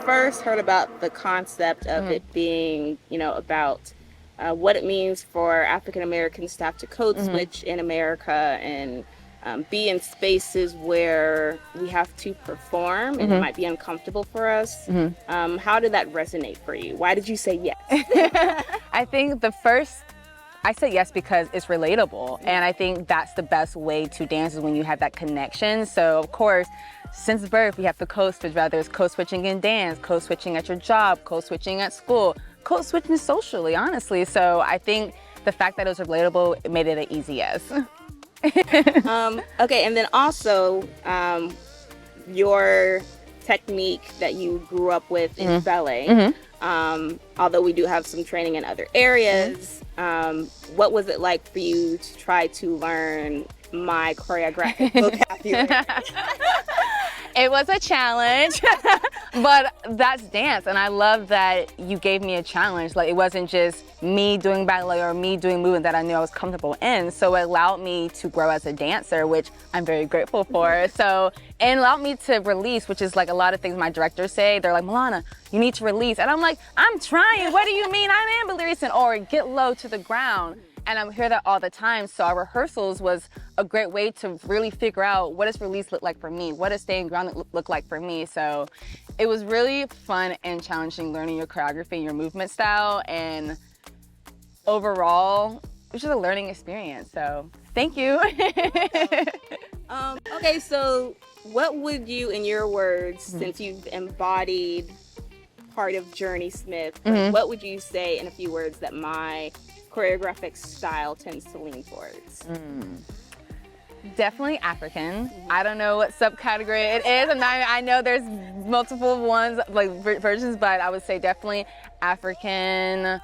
first heard about the concept of it being, about what it means for African American staff to code switch in America and be in spaces where we have to perform and it might be uncomfortable for us. How did that resonate for you? Why did you say yes? I think I said yes because it's relatable, and I think that's the best way to dance is when you have that connection. So of course, since birth, we have to code switch, whether it's code switching in dance, code switching at your job, code switching at school, code switching socially, honestly. So I think the fact that it was relatable, it made it an easy yes. Okay, and then also your technique that you grew up with in ballet. Although we do have some training in other areas, what was it like for you to try to learn my choreographic vocabulary? It was a challenge, but that's dance, and I love that you gave me a challenge. Like, it wasn't just me doing ballet or me doing movement that I knew I was comfortable in, so it allowed me to grow as a dancer, which I'm very grateful for. So, and allowed me to release, which is like a lot of things my directors say. They're like, Malanah, you need to release. And I'm like, I'm trying. What do you mean? I am releasing. Or get low to the ground. And I hear that all the time. So our rehearsals was a great way to really figure out, what does release look like for me? What does staying grounded look like for me? So it was really fun and challenging learning your choreography and your movement style. And overall, it was just a learning experience. So thank you. Okay, so what would you, in your words, since you've embodied part of Jurne Smith, what would you say in a few words that my choreographic style tends to lean towards? Definitely African. I don't know what subcategory it is, and I know there's multiple ones, like versions, but I would say definitely African.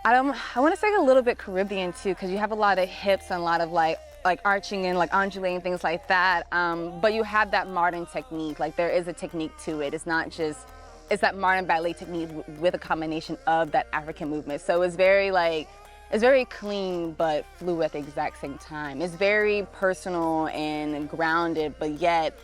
I want to say a little bit Caribbean too, because you have a lot of hips and a lot of like arching and like undulating, things like that. But you have that modern technique. Like, there is a technique to it. It's not just, it's that modern ballet technique with a combination of that African movement. So it's very clean but fluid at the exact same time. It's very personal and grounded, but yet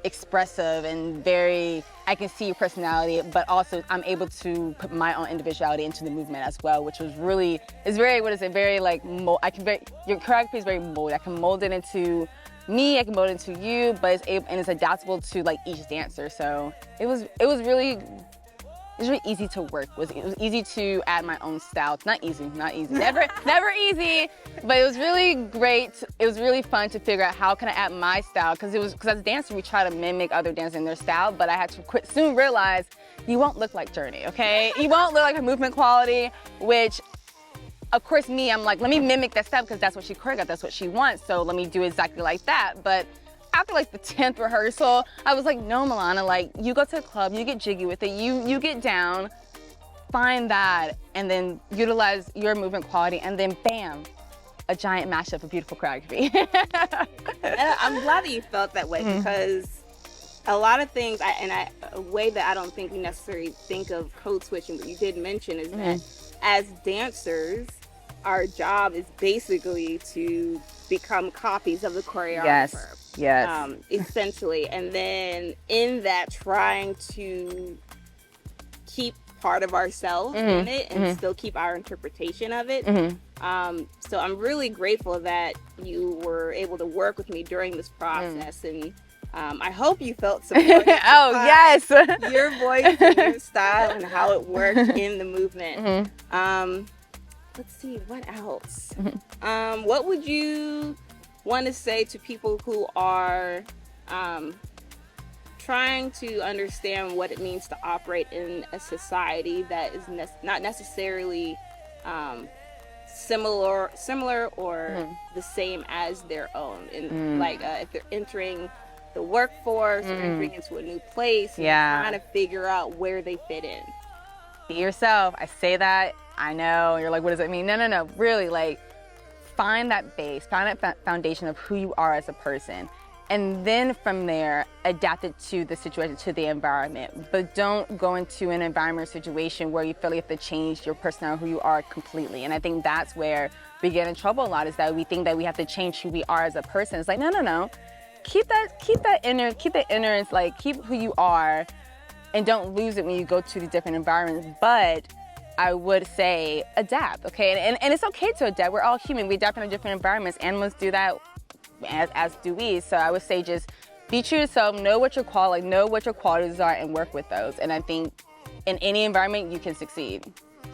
expressive and very, I can see your personality, but also I'm able to put my own individuality into the movement as well, which was really, it's very, what is it, very like, your choreography is very molded. I can mold it into me, I can mold it into you, but it's adaptable to like each dancer. So it was really easy to work with. It was easy to add my own style. Not easy, never easy, but it was really great. It was really fun to figure out how can I add my style, because as a dancer, we try to mimic other dancers in their style, but I had to soon realize you won't look like Jurne, okay? You won't look like her movement quality, which, of course, me, I'm like, let me mimic that style because that's what she choreographed, that's what she wants, so let me do exactly like that. But after like the 10th rehearsal, I was like, no, Malanah, like, you go to the club, you get jiggy with it, you get down, find that, and then utilize your movement quality, and then bam, a giant mashup of beautiful choreography. I'm glad that you felt that way, because a lot of things, a way that I don't think we necessarily think of code switching, but you did mention, is that as dancers, our job is basically to become copies of the choreographer. Yes. Essentially. And then in that, trying to keep part of ourselves in it and still keep our interpretation of it. So I'm really grateful that you were able to work with me during this process. And I hope you felt supported. Yes. Your voice and your style and how it worked in the movement. Let's see, what else? What would you want to say to people who are trying to understand what it means to operate in a society that is not necessarily similar or the same as their own? And like if they're entering the workforce or entering into a new place, and trying to figure out where they fit in. Be yourself. I say that, I know, you're like, what does it mean? No, really, like, find that base, find that foundation of who you are as a person, and then from there, adapt it to the situation, to the environment. But don't go into an environment or situation where you feel like you have to change your personality, who you are completely. And I think that's where we get in trouble a lot, is that we think that we have to change who we are as a person. It's like, no. Keep that inner, it's like, keep who you are, and don't lose it when you go to these different environments. But I would say adapt, okay? And it's okay to adapt. We're all human. We adapt in different environments. Animals do that, as do we. So I would say just be true to yourself, know what your qualities are, and work with those. And I think in any environment you can succeed.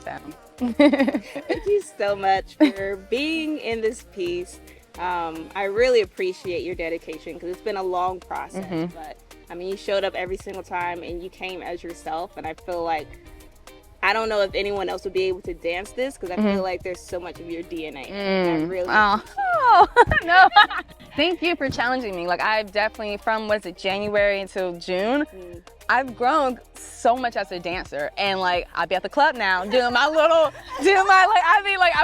So. Thank you so much for being in this piece. I really appreciate your dedication because it's been a long process, but I mean, you showed up every single time and you came as yourself, and I feel like I don't know if anyone else would be able to dance this because I feel like there's so much of your DNA. I really No. Thank you for challenging me. Like, I've definitely, from January until June, I've grown so much as a dancer. And like, I'll be at the club now doing my I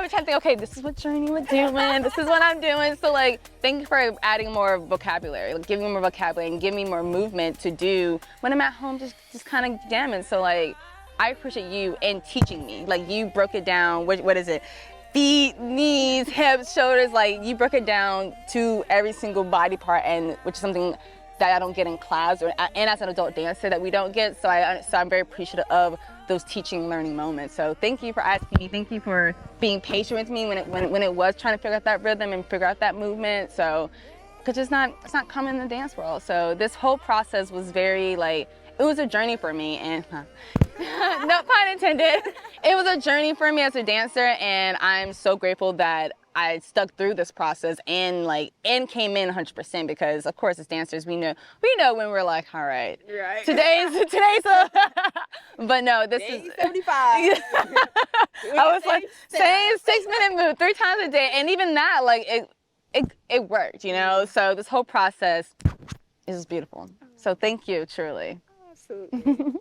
was trying to think, okay, this is what Jurne was doing, this is what I'm doing. So like, thank you for adding more vocabulary, like giving me more vocabulary and giving me more movement to do when I'm at home, just kind of jamming. So like, I appreciate you and teaching me. Like, you broke it down, what is it? Feet, knees, hips, shoulders, like you broke it down to every single body part, and which is something that I don't get in class and as an adult dancer that we don't get. So I'm very appreciative of those teaching and learning moments. So thank you for asking me. Thank you for being patient with me when it was trying to figure out that rhythm and figure out that movement. So, because it's not common in the dance world. So this whole process was very like, it was a journey for me, and no pun intended. It was a journey for me as a dancer, and I'm so grateful that I stuck through this process and came in 100%, because of course as dancers we know when we're like, all right, today's but no, this is 75. I was like saying 6-minute move 3 times a day, and even that, like, it worked, you know. So this whole process is beautiful. So thank you, truly. Absolutely.